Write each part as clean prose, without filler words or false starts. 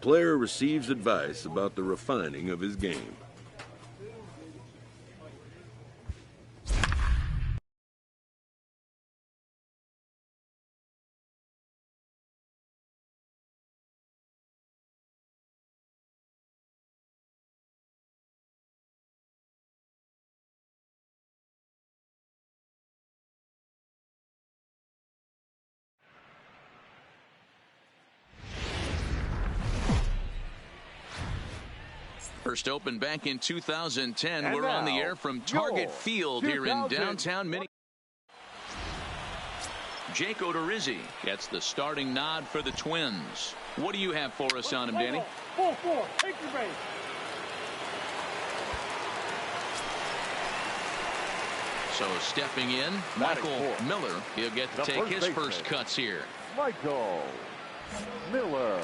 player receives advice about the refining of his game. First opened back in 2010. We're on the air from Target Field here in downtown Minneapolis. Jake Odorizzi gets the starting nod for the Twins. What do you have for us on him, Danny? 4-4. Take your base. So stepping in, Michael Miller. He'll get to take his first cuts here. Michael Miller.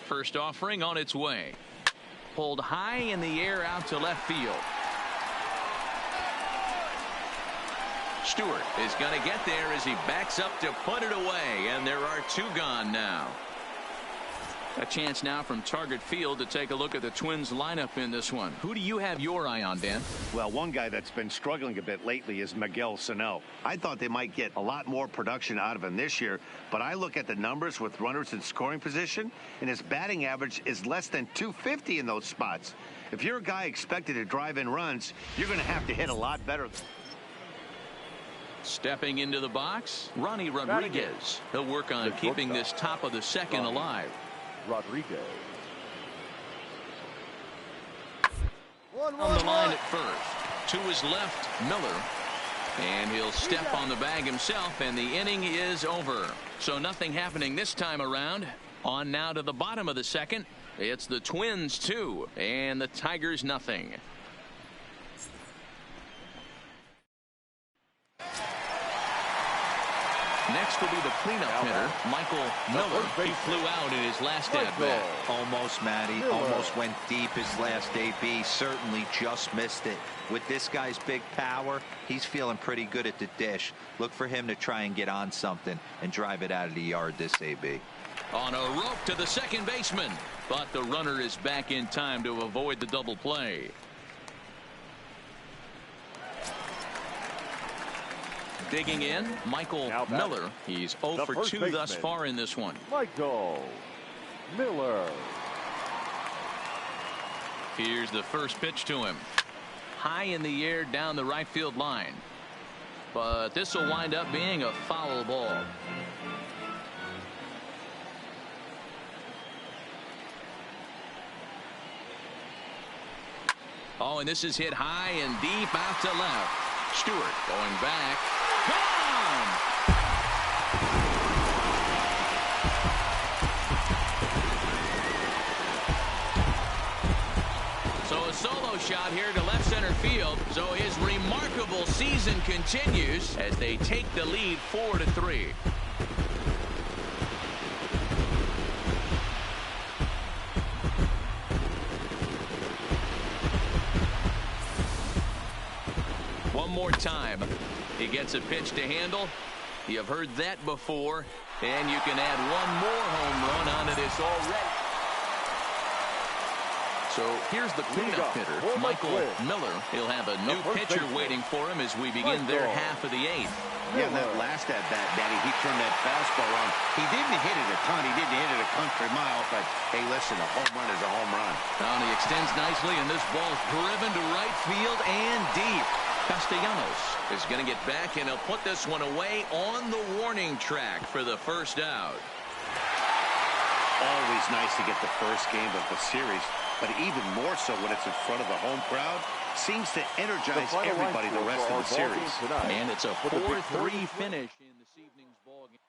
First offering on its way. Pulled high in the air out to left field. Stewart is going to get there as he backs up to put it away, and there are two gone now. A chance now from Target Field to take a look at the Twins lineup in this one. Who do you have your eye on, Dan? Well, one guy that's been struggling a bit lately is Miguel Sano. I thought they might get a lot more production out of him this year, but I look at the numbers with runners in scoring position, and his batting average is less than .250 in those spots. If you're a guy expected to drive in runs, you're going to have to hit a lot better. Stepping into the box, Ronnie Rodriguez. He'll work on keeping this top of the second alive. Rodriguez. On the line at first. To his left, Miller. And he'll step on the bag himself, and the inning is over. So nothing happening this time around. On now to the bottom of the second. It's the Twins 2 and the Tigers nothing. Next will be the cleanup hitter, Michael Miller. He flew out in his last at-bat. Almost, Matty. Almost went deep his last AB. Certainly just missed it. With this guy's big power, he's feeling pretty good at the dish. Look for him to try and get on something and drive it out of the yard this AB. On a rope to the second baseman. But the runner is back in time to avoid the double play. Digging in, Michael Miller. He's 0 for 2 thus far in this one. Michael Miller. Here's the first pitch to him. High in the air down the right field line. But this will wind up being a foul ball. Oh, and this is hit high and deep out to left. Stewart going back. Gone! So a solo shot here to left center field. So his remarkable season continues as they take the lead 4-3. One more time. He gets a pitch to handle. You've heard that before. And you can add one more home run onto this already. So here's the cleanup hitter, Michael Miller. He'll have a new pitcher waiting for him as we begin their half of the eighth. Yeah, that last at-bat, Daddy, he turned that fastball on. He didn't hit it a ton. He didn't hit it a country mile. But, hey, listen, a home run is a home run. And he extends nicely, and this ball's driven to right field and deep. Castellanos is going to get back, and he'll put this one away on the warning track for the first out. Always nice to get the first game of the series, but even more so when it's in front of the home crowd. Seems to energize everybody the rest of the series. And it's a 4-3 finish in this evening's ball game.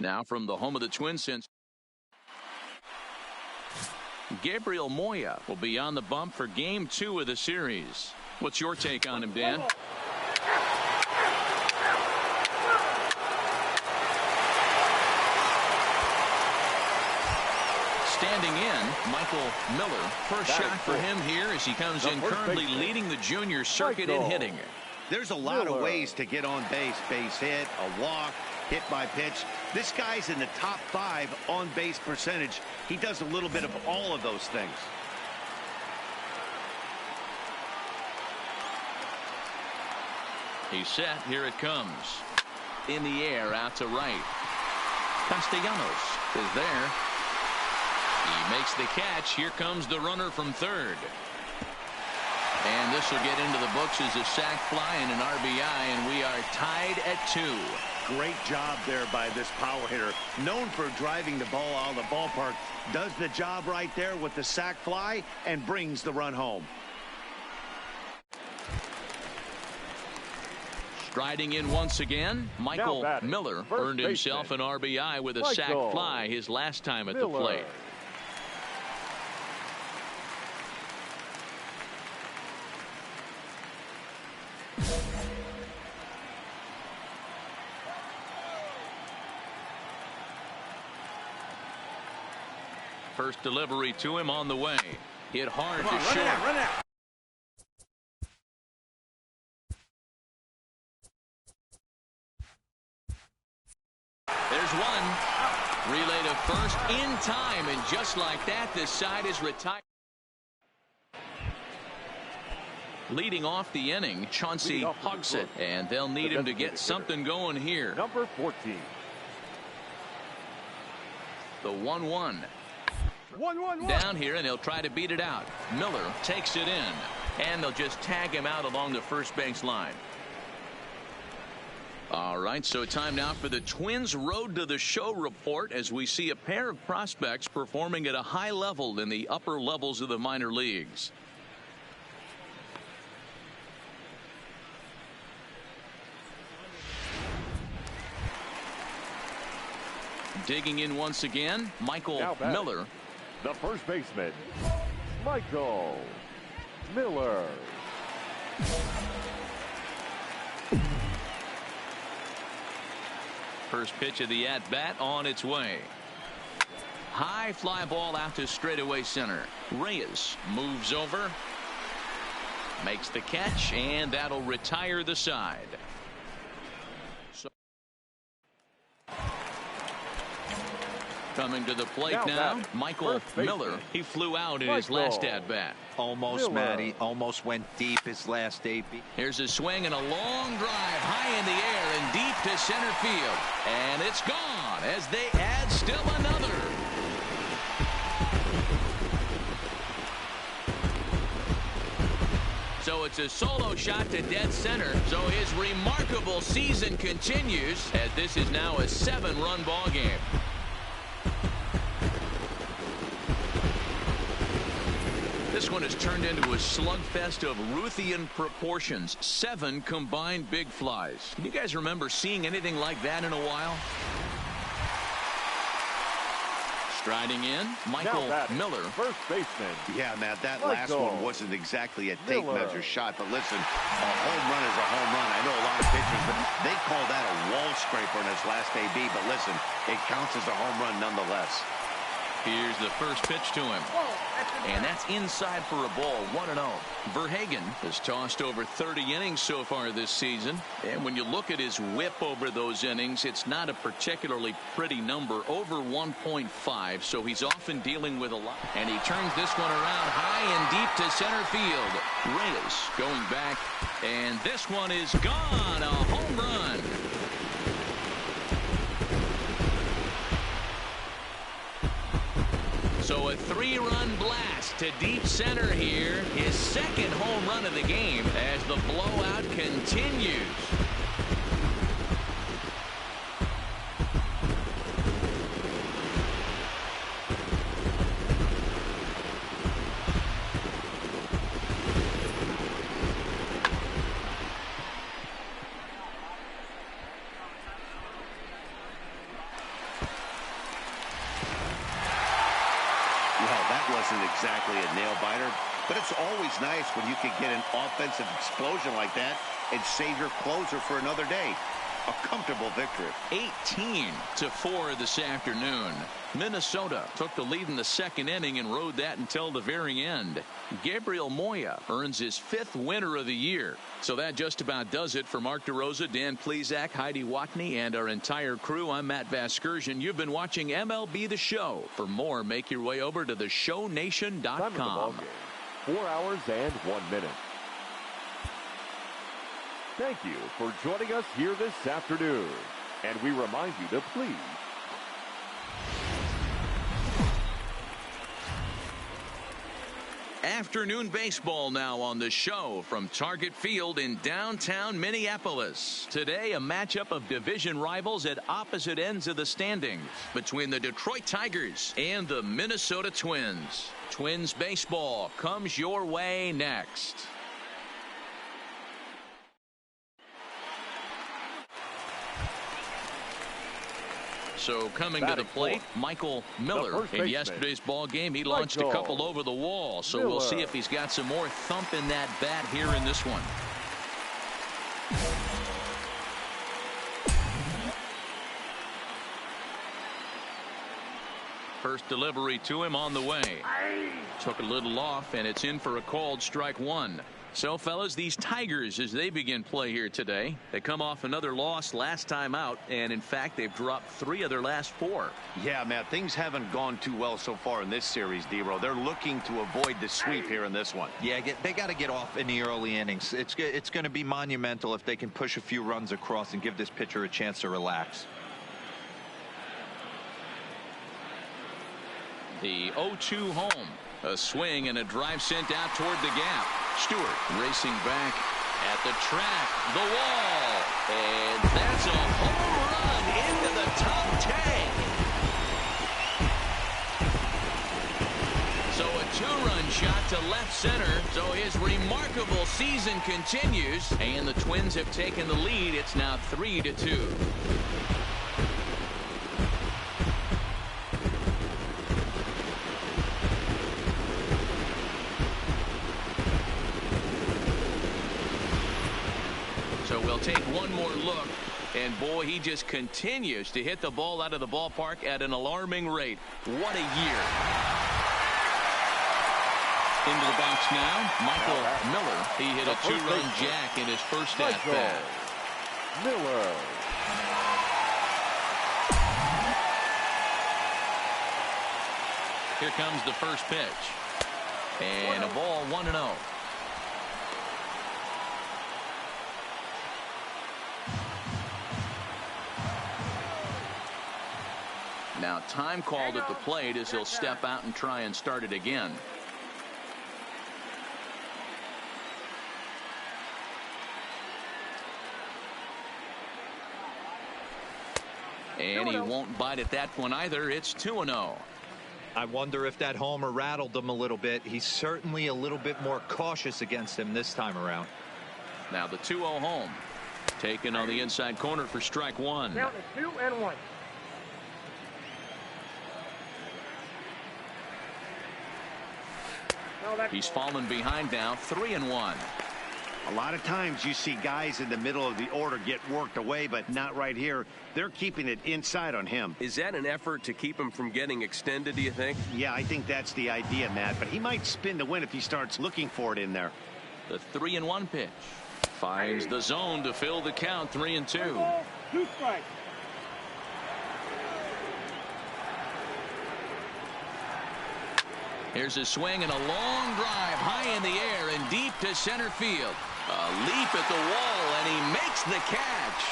Now from the home of the Twins since Gabriel Moya will be on the bump for Game 2 of the series. What's your take on him, Dan? Standing in, Michael Miller. First shot for him here as he comes in currently leading the junior circuit in hitting. There's a lot of ways to get on base. Base hit, a walk, hit by pitch. This guy's in the top 5 on base percentage. He does a little bit of all of those things. He's set. Here it comes. In the air, out to right. Castellanos is there. He makes the catch. Here comes the runner from third. And this will get into the books as a sac fly and an RBI, and we are tied at 2. Great job there by this power hitter. Known for driving the ball out of the ballpark. Does the job right there with the sac fly and brings the run home. Striding in once again, Michael Miller earned himself an RBI with a sac fly his last time at the plate. First delivery to him on the way. Hit hard to short. Run out. There's one. Relay to first in time, and just like that, this side is retired. Leading off the inning, Chauncey Hogsett, and they'll need him to get something going here. Number 14. The 1-1. Down here, and he'll try to beat it out. Miller takes it in, and they'll just tag him out along the first base line. All right, so time now for the Twins Road to the Show report as we see a pair of prospects performing at a high level in the upper levels of the minor leagues. Digging in once again, Michael Miller. The first baseman, Michael Miller. First pitch of the at-bat on its way. High fly ball out to straightaway center. Reyes moves over, makes the catch, and that'll retire the side. Coming to the plate now, Michael Miller. He flew out in his last at-bat. Almost, Matty. Almost went deep his last AB. Here's a swing and a long drive high in the air and deep to center field. And it's gone as they add still another. So it's a solo shot to dead center. So his remarkable season continues as this is now a 7-run ball game. This one has turned into a slugfest of Ruthian proportions. 7 combined big flies. Can you guys remember seeing anything like that in a while? Striding in, Michael Miller. First baseman. Yeah, Matt, that last one wasn't exactly a tape measure shot, but listen, a home run is a home run. I know a lot of pitchers, but they call that a wall scraper in his last AB, but listen, it counts as a home run nonetheless. Here's the first pitch to him. And that's inside for a ball, 1-0. Verhagen has tossed over 30 innings so far this season. And when you look at his whip over those innings, it's not a particularly pretty number, over 1.5. So he's often dealing with a lot. And he turns this one around high and deep to center field. Reyes going back. And this one is gone. A home run. So a 3-run blast to deep center here. His second home run of the game as the blowout continues. That wasn't exactly a nail-biter, but it's always nice when you can get an offensive explosion like that and save your closer for another day. A comfortable victory. 18-4 this afternoon. Minnesota took the lead in the second inning and rode that until the very end. Gabriel Moya earns his 5th winner of the year. So that just about does it for Mark DeRosa, Dan Plesac, Heidi Watney, and our entire crew. I'm Matt Vasgersian. You've been watching MLB The Show. For more, make your way over to theshownation.com. 4 hours and 1 minute. Thank you for joining us here this afternoon. And we remind you to please afternoon baseball now on the show from Target Field in downtown Minneapolis. Today, a matchup of division rivals at opposite ends of the standings between the Detroit Tigers and the Minnesota Twins. Twins baseball comes your way next. So coming to the plate, Michael Miller. In yesterday's ball game, he launched a couple over the wall. So we'll see if he's got some more thump in that bat here in this one. First delivery to him on the way. Took a little off, and it's in for a called strike one. So, fellas, these Tigers, as they begin play here today, they come off another loss last time out, and in fact, they've dropped 3 of their last 4. Yeah, Matt, things haven't gone too well so far in this series, D-Row. They're looking to avoid the sweep here in this one. Yeah, they got to get off in the early innings. It's going to be monumental if they can push a few runs across and give this pitcher a chance to relax. The 0-2 home. A swing and a drive sent out toward the gap. Stewart racing back at the track, the wall, and that's a home run into the top tank. So a 2-run shot to left center. So his remarkable season continues, and the Twins have taken the lead. It's now 3-2. Take one more look, and boy, he just continues to hit the ball out of the ballpark at an alarming rate. What a year. Into the box now, Michael Miller. He hit a 2-run jack in his first at-bat. Miller. Here comes the first pitch, and a ball 1-0. Now time called at the plate as he'll step out and try and start it again. And he won't bite at that one either. It's 2-0. I wonder if that homer rattled him a little bit. He's certainly a little bit more cautious against him this time around. Now the 2-0 home. Taken on the inside corner for strike one. Count is 2-1. He's fallen behind now, 3-1. A lot of times you see guys in the middle of the order get worked away, but not right here. They're keeping it inside on him. Is that an effort to keep him from getting extended, do you think? Yeah, I think that's the idea, Matt, but he might spin to win if he starts looking for it in there. The 3-1 pitch finds the zone to fill the count. 3-2. 2 strikes. Here's a swing and a long drive high in the air and deep to center field. A leap at the wall, and he makes the catch.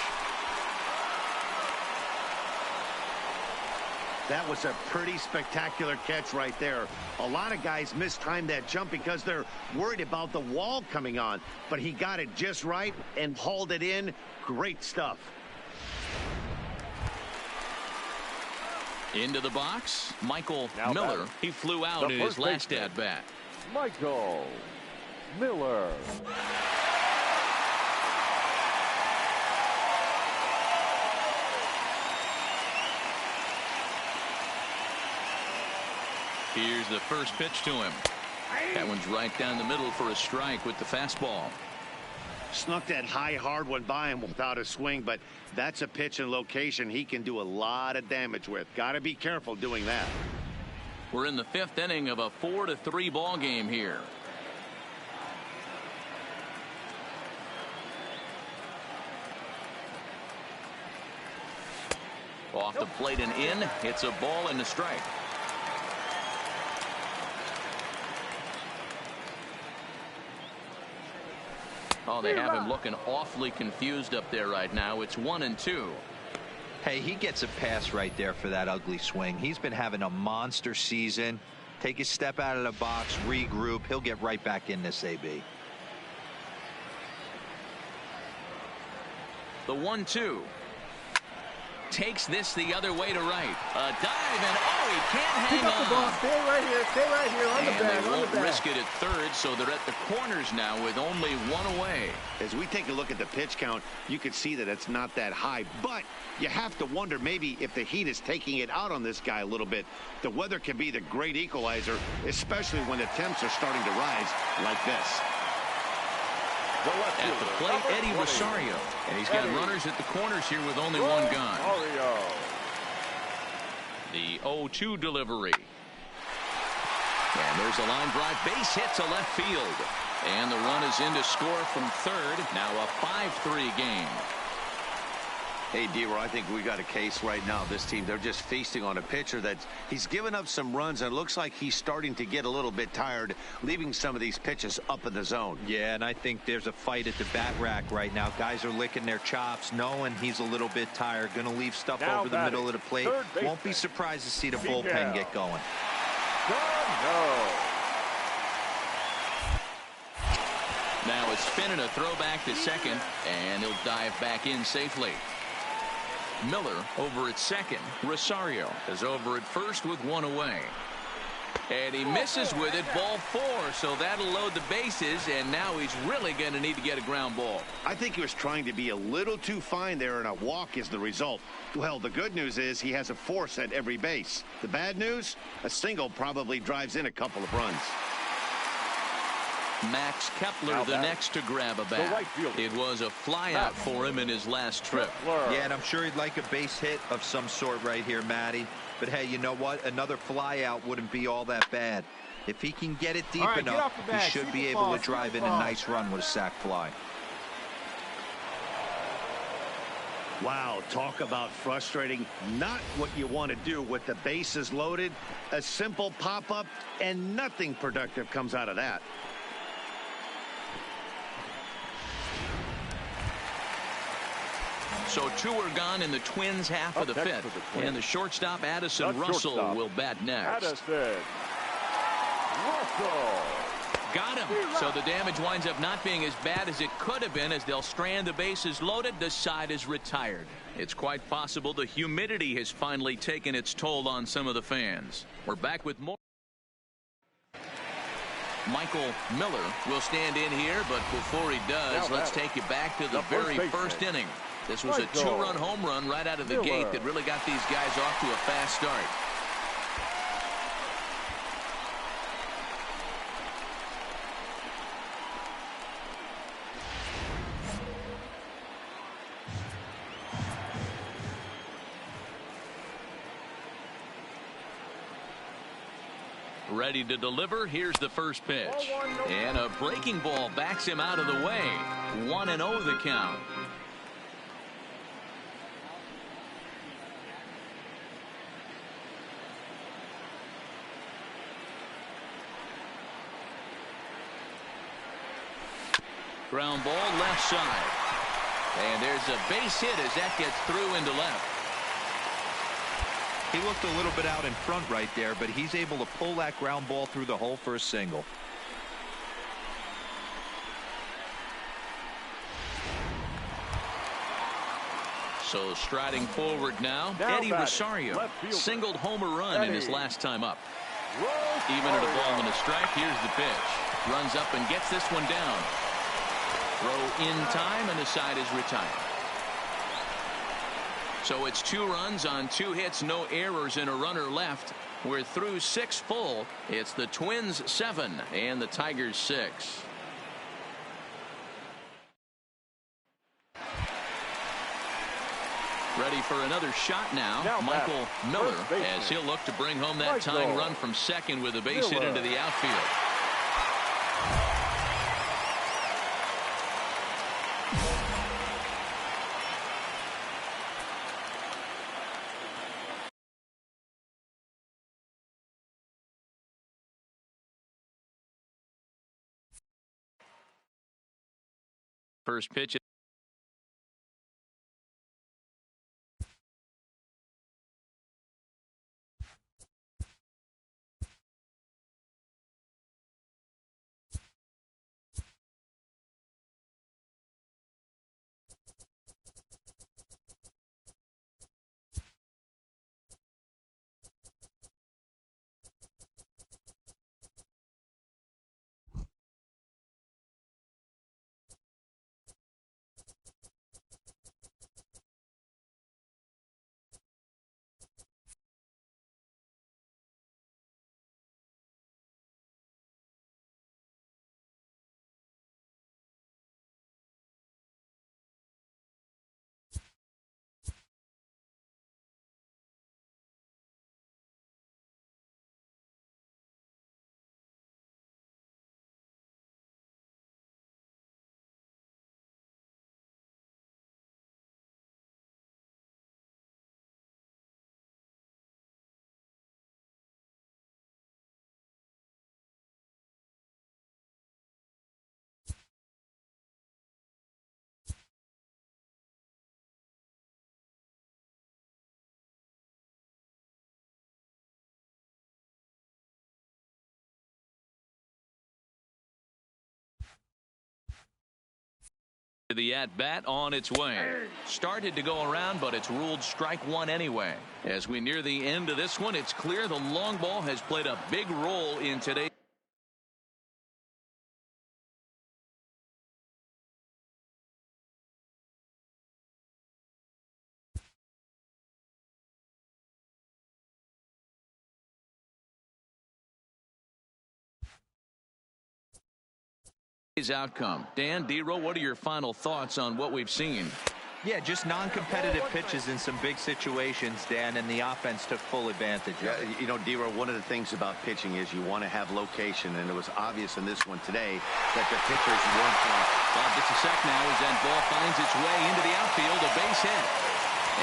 That was a pretty spectacular catch right there. A lot of guys mistime that jump because they're worried about the wall coming on, but he got it just right and hauled it in. Great stuff. Into the box, Michael Miller. He flew out in his last at-bat. Michael Miller. Here's the first pitch to him. That one's right down the middle for a strike with the fastball. Snuck that high hard one by him without a swing, but that's a pitch and location he can do a lot of damage with. Got to be careful doing that. We're in the 5th inning of a 4-3 ball game here. Off the plate and in. It's a ball and a strike. Oh, they have him looking awfully confused up there right now. It's 1-2. Hey, he gets a pass right there for that ugly swing. He's been having a monster season. Take a step out of the box, regroup. He'll get right back in this AB. The 1-2. Takes this the other way to right. A dive, and oh, he can't hang on. Pick up the ball. Stay right here on the And bag. they won't risk it at third, so they're at the corners now with only one away. As we take a look at the pitch count, you can see that it's not that high, but you have to wonder maybe if the heat is taking it out on this guy a little bit. The weather can be the great equalizer, especially when the temps are starting to rise like this. At the plate, Eddie Rosario. And he's got runners at the corners here with only one gone. The 0-2 delivery. And there's a line drive. Base hit to left field. And the run is in to score from third. Now a 5-3 game. Hey, D-Roy, I think we got a case right now. This team, they're just feasting on a pitcher that he's given up some runs, and it looks like he's starting to get a little bit tired, leaving some of these pitches up in the zone. Yeah, and I think there's a fight at the bat rack right now. Guys are licking their chops, knowing he's a little bit tired, going to leave stuff Now over the middle of the plate. Won't be surprised to see the bullpen get going. Now it's spinning a throwback to second, and he'll dive back in safely. Miller over at second. Rosario is over at first with one away. And he misses with it, ball 4, so that'll load the bases, and now he's really going to need to get a ground ball. I think he was trying to be a little too fine there, and a walk is the result. Well, the good news is he has a force at every base. The bad news, a single probably drives in a couple of runs. Max Kepler the next to grab a bat. It was a flyout for him in his last trip. Yeah, and I'm sure he'd like a base hit of some sort right here, Matty. But hey, you know what? Another flyout wouldn't be all that bad. If he can get it deep enough, he should be able to drive in a nice run with a sac fly. Wow, talk about frustrating. Not what you want to do with the bases loaded. A simple pop-up, and nothing productive comes out of that. So 2 are gone in the Twins' half of the 5th. And the shortstop, Addison Russell, will bat next. Addison Russell. Got him. So the damage winds up not being as bad as it could have been as they'll strand the bases loaded. The side is retired. It's quite possible the humidity has finally taken its toll on some of the fans. We're back with more. Michael Miller will stand in here, but before he does, let's take you back to the very first inning. This was a 2-run home run right out of the gate that really got these guys off to a fast start. Ready to deliver. Here's the first pitch. And a breaking ball backs him out of the way. 1-0 the count. Ground ball left side. And there's a base hit as that gets through into left. He looked a little bit out in front right there, but he's able to pull that ground ball through the hole for a single. So striding forward now Eddie Rosario singled home a run in his last time up. Even at a ball and a strike. Here's the pitch. Runs up and gets this one down. Throw in time, and the side is retired. So it's 2 runs on 2 hits, no errors, and a runner left. We're through 6 full. It's the Twins 7 and the Tigers 6. Ready for another shot now Michael Miller, as he'll look to bring home that tying run from second with a base hit into the outfield. First pitch. The at-bat on its way. Started to go around, but it's ruled strike one anyway. As we near the end of this one, it's clear the long ball has played a big role in today's outcome. Dan, Dero, what are your final thoughts on what we've seen? Yeah, just non-competitive pitches in some big situations, Dan, and the offense took full advantage. Yeah, you know, Dero, one of the things about pitching is you want to have location, and it was obvious in this one today that the pitchers weren't playing. Well, just a sec now as that ball finds its way into the outfield, a base hit.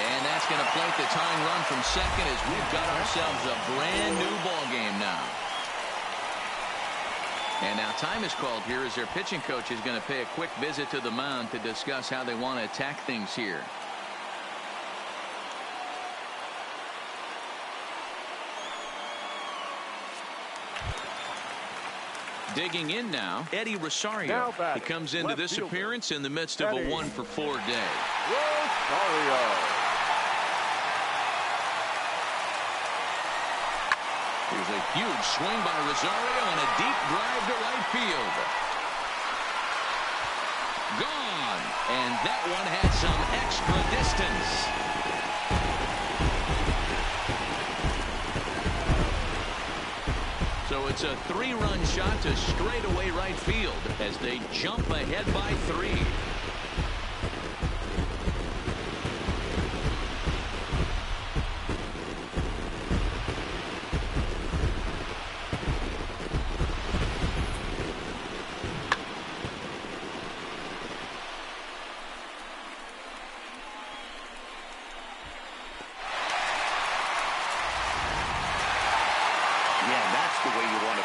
And that's going to plate the tying run from second as we've got ourselves a brand new ball game now. And now time is called here as their pitching coach is going to pay a quick visit to the mound to discuss how they want to attack things here. Digging in now, Eddie Rosario. He comes into this appearance in the midst of a 1-for-4 day. Rosario. Here's a huge swing by Rosario and a deep drive to right field. Gone. And that one had some extra distance. So it's a 3-run shot to straightaway right field as they jump ahead by 3.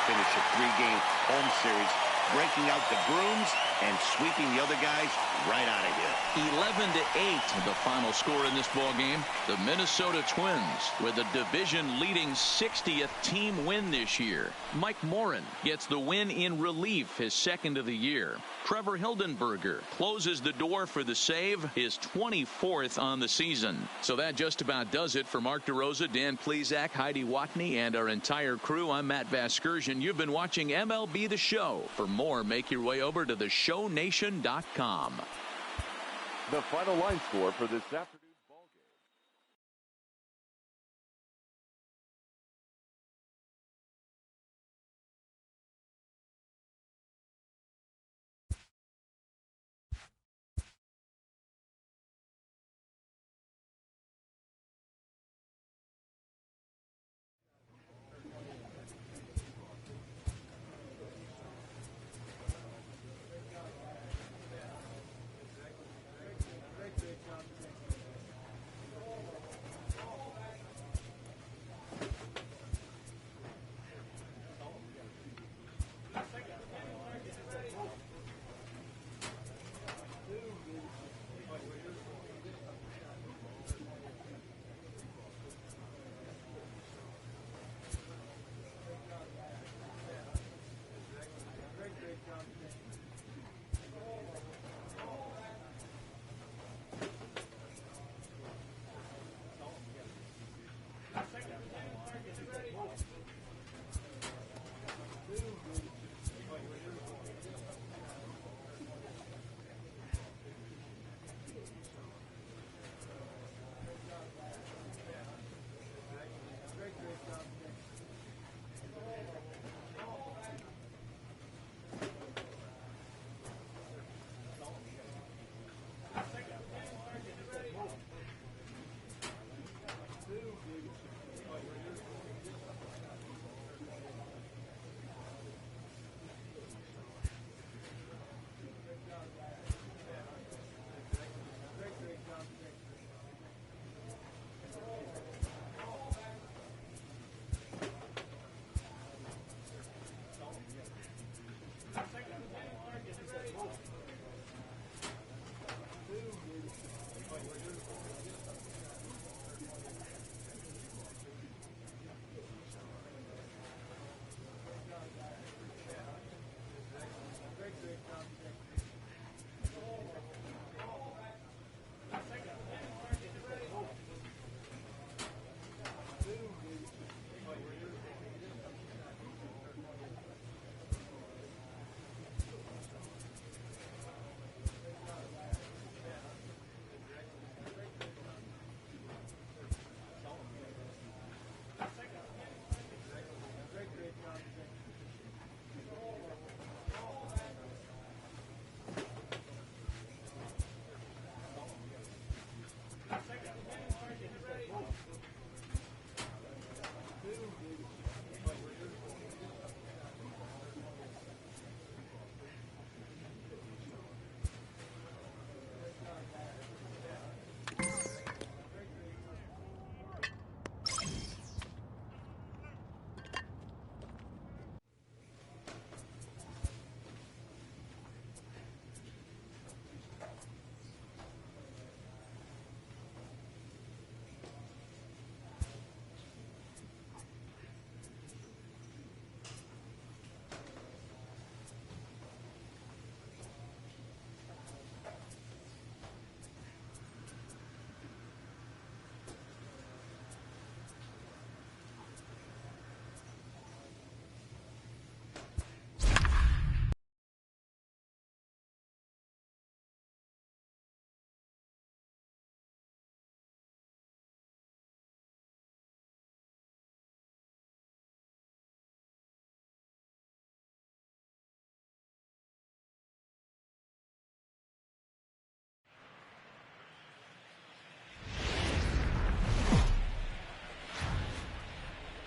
Finish a 3-game home series, breaking out the brooms and sweeping the other guys right out of here. 11-8 the final score in this ball game. The Minnesota Twins with a division-leading 60th team win this year. Mike Morin gets the win in relief, his second of the year. Trevor Hildenberger closes the door for the save, his 24th on the season. So that just about does it for Mark DeRosa, Dan Plesac, Heidi Watney, and our entire crew. I'm Matt Vasgersian. You've been watching MLB The Show. For more, make your way over to theshownation.com. The final line score for this afternoon.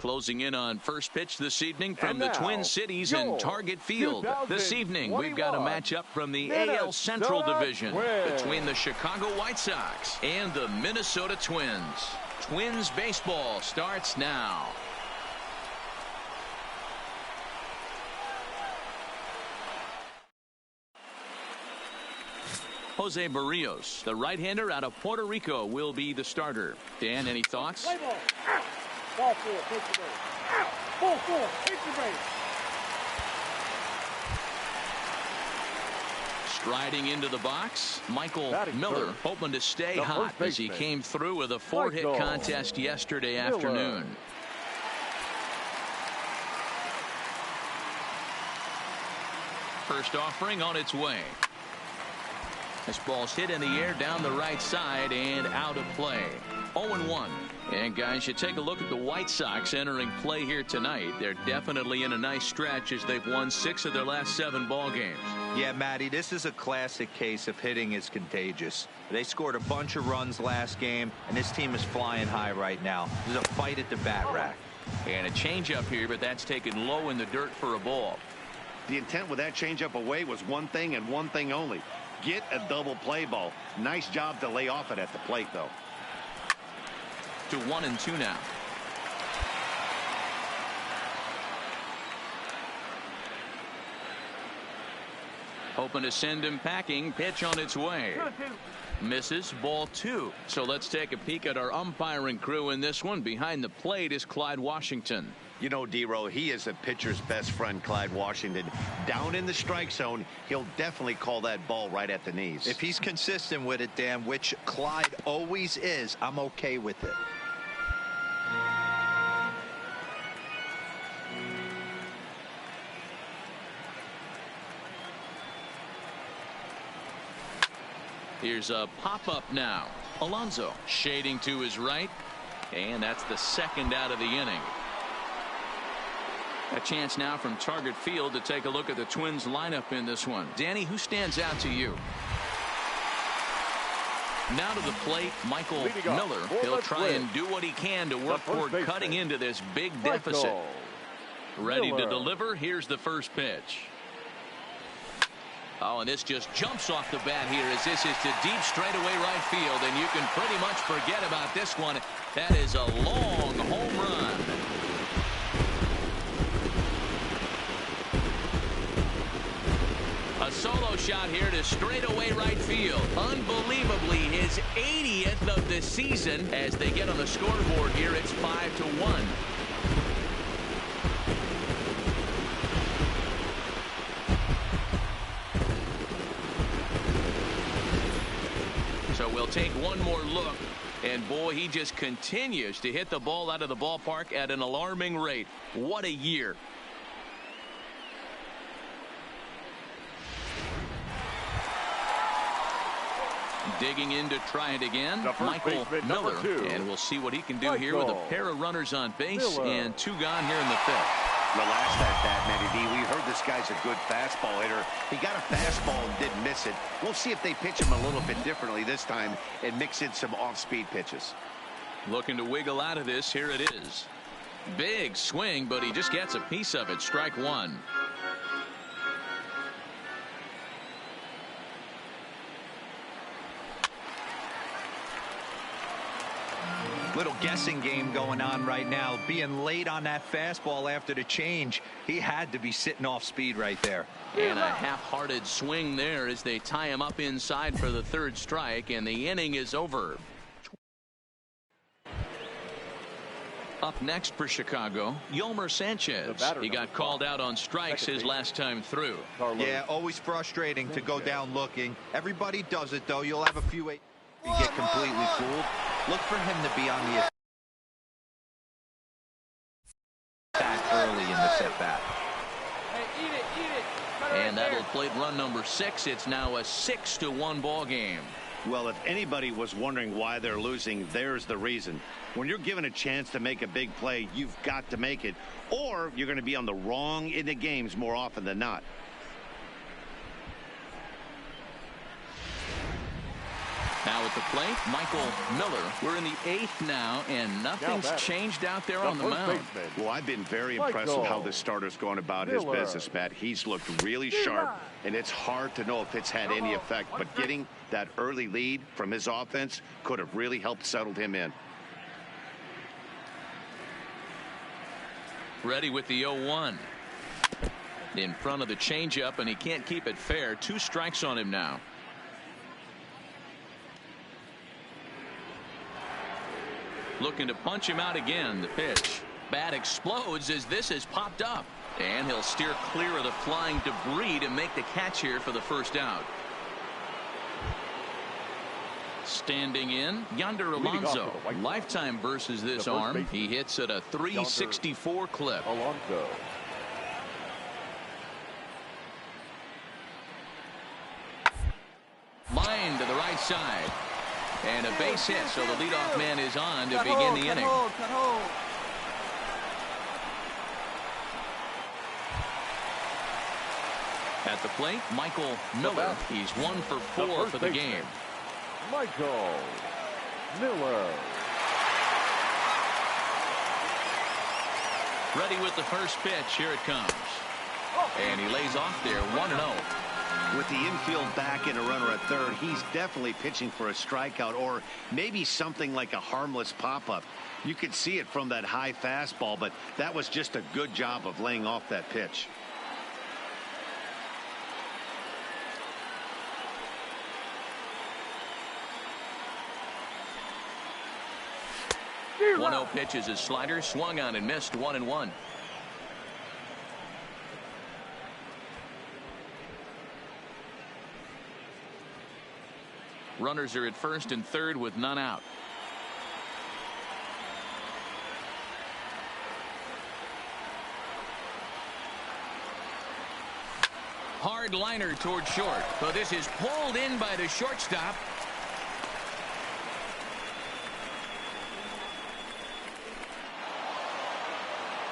Closing in on first pitch this evening from the Twin Cities in Target Field. This evening, we've got a matchup from the AL Central Division between the Chicago White Sox and the Minnesota Twins. Twins baseball starts now. Jose Barrios, the right-hander out of Puerto Rico, will be the starter. Dan, any thoughts? Play ball. Ball four, take the base. Ball four, take the base. Striding into the box, Michael Miller, hoping to stay hot as he came through with a 4-hit contest yesterday afternoon. First offering on its way. This ball's hit in the air down the right side and out of play. 0-1. And guys, you take a look at the White Sox entering play here tonight. They're definitely in a nice stretch as they've won 6 of their last 7 ball games. Yeah, Matty, this is a classic case of hitting is contagious. They scored a bunch of runs last game, and this team is flying high right now. There's a fight at the bat rack. And a changeup here, but that's taken low in the dirt for a ball. The intent with that changeup away was one thing and one thing only. Get a double play ball. Nice job to lay off it at the plate, though. To 1-2 now. Hoping to send him packing. Pitch on its way. Misses. Ball 2. So let's take a peek at our umpiring crew in this one. Behind the plate is Clyde Washington. You know, D-Row, he is a pitcher's best friend, Clyde Washington. Down in the strike zone, he'll definitely call that ball right at the knees. If he's consistent with it, Dan, which Clyde always is, I'm okay with it. Here's a pop-up now. Alonso shading to his right, and that's the second out of the inning. A chance now from Target Field to take a look at the Twins lineup in this one. Danny, who stands out to you? Now to the plate, Michael Miller. He'll try and do what he can to work toward cutting into this big deficit. Ready to deliver. Here's the first pitch. Oh, and this just jumps off the bat here as this is to deep straightaway right field, and you can pretty much forget about this one. That is a long home run. A solo shot here to straightaway right field. Unbelievably, his 80th of the season. As they get on the scoreboard here, it's 5-1. So we'll take one more look. And boy, he just continues to hit the ball out of the ballpark at an alarming rate. What a year. Digging in to try it again, Michael Miller, and we'll see what he can do here with a pair of runners on base and 2 gone here in the 5th. Relaxed at that, Matty D. We heard this guy's a good fastball hitter. He got a fastball and didn't miss it. We'll see if they pitch him a little bit differently this time and mix in some off-speed pitches. Looking to wiggle out of this. Here it is. Big swing, but he just gets a piece of it. Strike 1. Little guessing game going on right now. Being late on that fastball after the change, he had to be sitting off speed right there. And a half-hearted swing there as they tie him up inside for the 3rd strike, and the inning is over. Up next for Chicago, Yolmer Sanchez. He got called out on strikes his last time through. Yeah, always frustrating to go down looking. Everybody does it, though. You'll have a few you get completely fooled. Look for him to be on the attack early in the at-bat. And that'll plate run number 6. It's now a 6-1 ball game. Well, if anybody was wondering why they're losing, there's the reason. When you're given a chance to make a big play, you've got to make it, or you're going to be on the wrong end of games more often than not. Now with At the plate, Michael Miller. We're in the 8th now, and nothing's changed out there on the mound. Well, I've been very impressed with how this starter's going about his business, Matt. He's looked really sharp, and it's hard to know if it's had any effect, but getting that early lead from his offense could have really helped settle him in. Ready with the 0-1. In front of the changeup, and he can't keep it fair. 2 strikes on him now. Looking to punch him out again. The pitch. Bat explodes as this has popped up. And he'll steer clear of the flying debris to make the catch here for the first out. Standing in, Yonder Alonso. Lifetime versus this arm. He hits at a 364 clip. Alonso. Line to the right side. And a base hit, so the leadoff man is on to begin the inning. At the plate, Michael Miller. He's 1 for 4 for the game. Michael Miller. Ready with the first pitch. Here it comes. And he lays off there, 1-0. With the infield back and a runner at third, he's definitely pitching for a strikeout or maybe something like a harmless pop-up. You could see it from that high fastball, but that was just a good job of laying off that pitch. The 1-0 pitch is his slider, swung on and missed, 1-1. Runners are at first and third with none out. Hard liner toward short, but this is pulled in by the shortstop.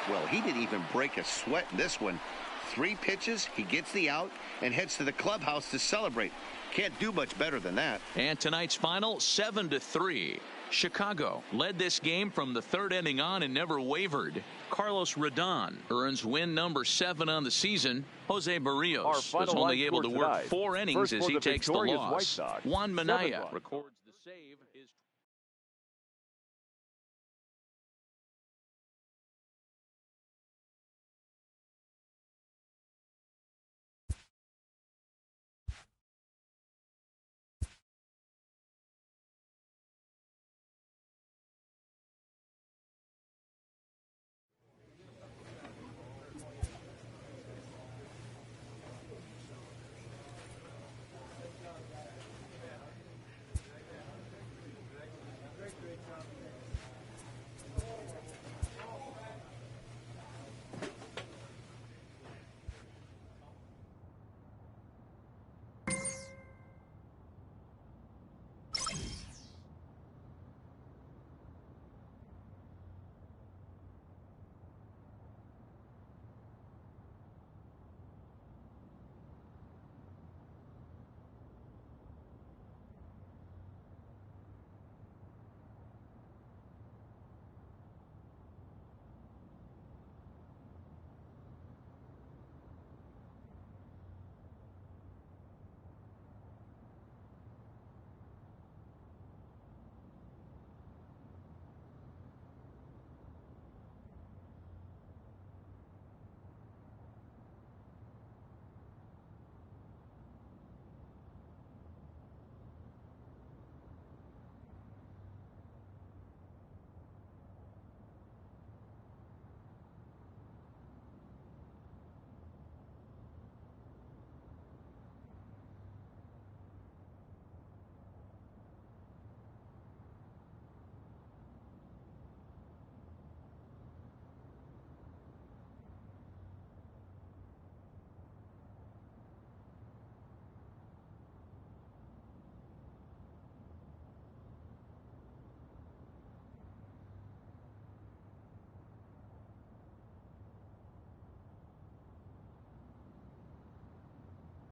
Well, he didn't even break a sweat in this one. 3 pitches, he gets the out and heads to the clubhouse to celebrate. Can't do much better than that. And tonight's final, 7-3. Chicago led this game from the 3rd inning on and never wavered. Carlos Rodon earns win number 7 on the season. Jose Barrios was only able to work 4 innings as he takes the loss. Juan Minaya records